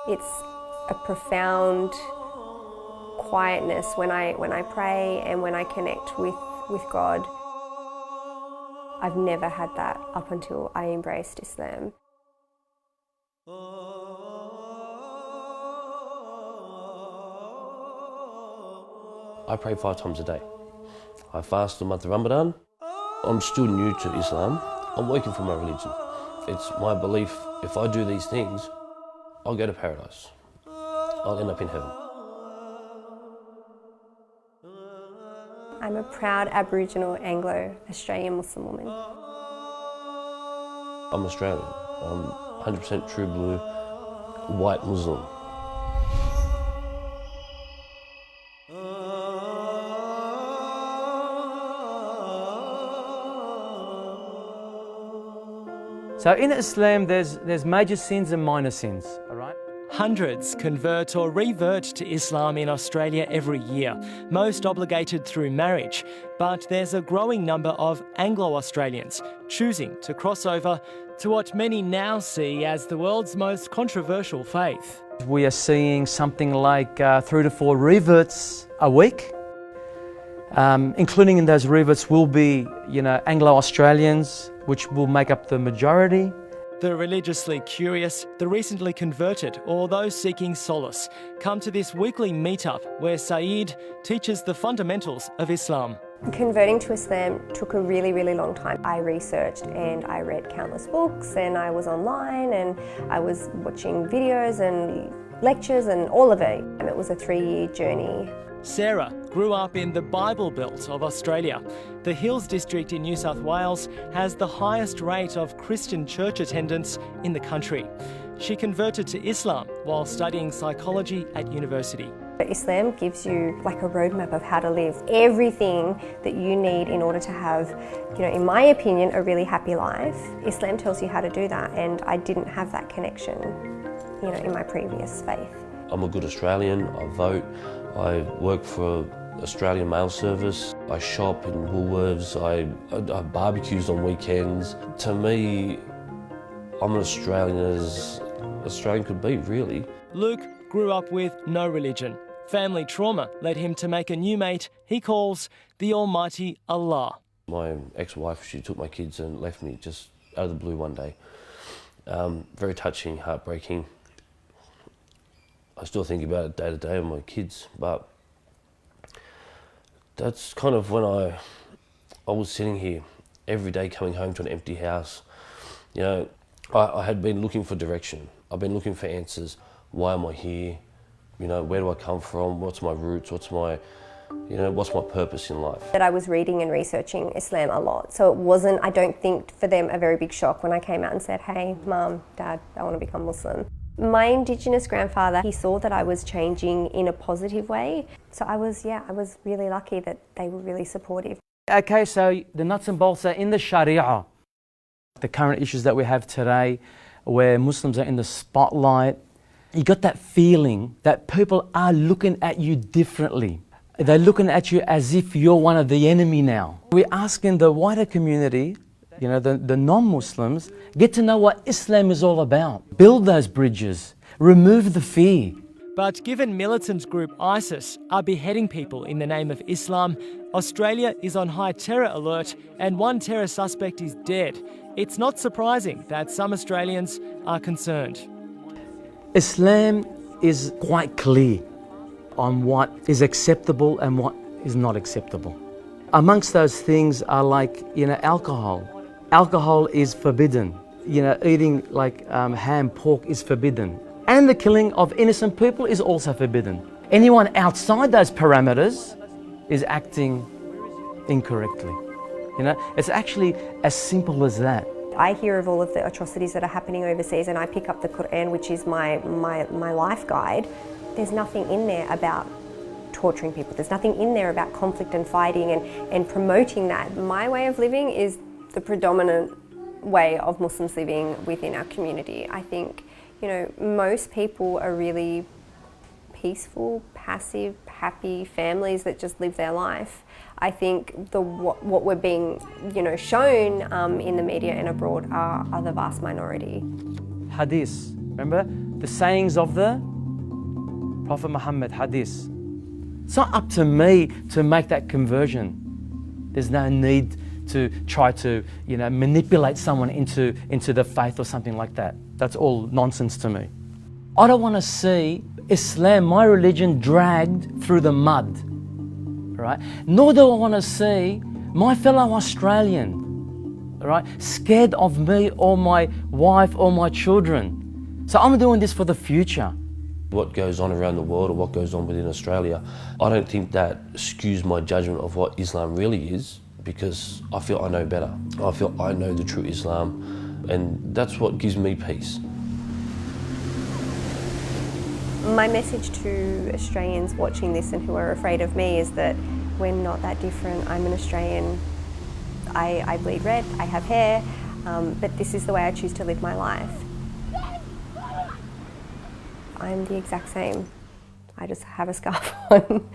It's a profound quietness when I pray and when I connect with God. I've never had that up until I embraced Islam. I pray 5 times a day. I fast the month of Ramadan. I'm still new to Islam. I'm working for my religion. It's my belief if I do these things, I'll go to paradise. I'll end up in heaven. I'm a proud Aboriginal Anglo-Australian Muslim woman. I'm Australian. I'm 100% true blue, white Muslim. So in Islam, there's major sins and minor sins, all right? Hundreds convert or revert to Islam in Australia every year, most obligated through marriage. But there's a growing number of Anglo-Australians choosing to cross over to what many now see as the world's most controversial faith. We are seeing something like 3 to 4 reverts a week. Including in those reverts will be, Anglo-Australians, which will make up the majority. The religiously curious, the recently converted, or those seeking solace come to this weekly meetup where Saeed teaches the fundamentals of Islam. Converting to Islam took a really, really long time. I researched and I read countless books and I was online and I was watching videos and lectures and all of it. And it was a 3-year journey. Sarah grew up in the Bible Belt of Australia. The Hills District in New South Wales has the highest rate of Christian church attendance in the country. She converted to Islam while studying psychology at university. Islam gives you like a roadmap of how to live, everything that you need in order to have, in my opinion, a really happy life. Islam tells you how to do that, and I didn't have that connection, in my previous faith. I'm a good Australian. I vote. I work for Australian Mail Service. I shop in Woolworths. I have barbecues on weekends. To me, I'm an Australian as Australian could be, really. Luke grew up with no religion. Family trauma led him to make a new mate he calls the Almighty Allah. My ex-wife, she took my kids and left me just out of the blue one day. Very touching, heartbreaking. I still think about it day to day with my kids, but that's kind of when I was sitting here every day coming home to an empty house. I had been looking for direction. I've been looking for answers. Why am I here? Where do I come from? What's my roots? What's my purpose in life? That I was reading and researching Islam a lot, so it wasn't, I don't think, for them a very big shock when I came out and said, hey, Mum, Dad, I want to become Muslim. My Indigenous grandfather, he saw that I was changing in a positive way. So I was really lucky that they were really supportive. Okay, so the nuts and bolts are in the Sharia. The current issues that we have today, where Muslims are in the spotlight, you got that feeling that people are looking at you differently. They're looking at you as if you're one of the enemy now. We're asking the wider community, the non-Muslims, get to know what Islam is all about. Build those bridges. Remove the fear. But given militant group ISIS are beheading people in the name of Islam, Australia is on high terror alert and one terror suspect is dead. It's not surprising that some Australians are concerned. Islam is quite clear on what is acceptable and what is not acceptable. Amongst those things are like, alcohol. Alcohol is forbidden. Eating like ham, pork is forbidden. And the killing of innocent people is also forbidden. Anyone outside those parameters is acting incorrectly. It's actually as simple as that. I hear of all of the atrocities that are happening overseas and I pick up the Quran, which is my life guide. There's nothing in there about torturing people. There's nothing in there about conflict and fighting and promoting that. My way of living is the predominant way of Muslims living within our community. I think, most people are really peaceful, passive, happy families that just live their life. I think what we're being, shown in the media and abroad are the vast minority. Hadith, remember the sayings of the Prophet Muhammad, hadith. It's not up to me to make that conversion. There's no need to try to, manipulate someone into the faith or something like that. That's all nonsense to me. I don't want to see Islam, my religion, dragged through the mud, right? Nor do I want to see my fellow Australian, right, scared of me or my wife or my children. So I'm doing this for the future. What goes on around the world or what goes on within Australia, I don't think that skews my judgment of what Islam really is, because I feel I know better. I feel I know the true Islam, and that's what gives me peace. My message to Australians watching this and who are afraid of me is that we're not that different. I'm an Australian. I bleed red, I have hair, but this is the way I choose to live my life. I'm the exact same. I just have a scarf on.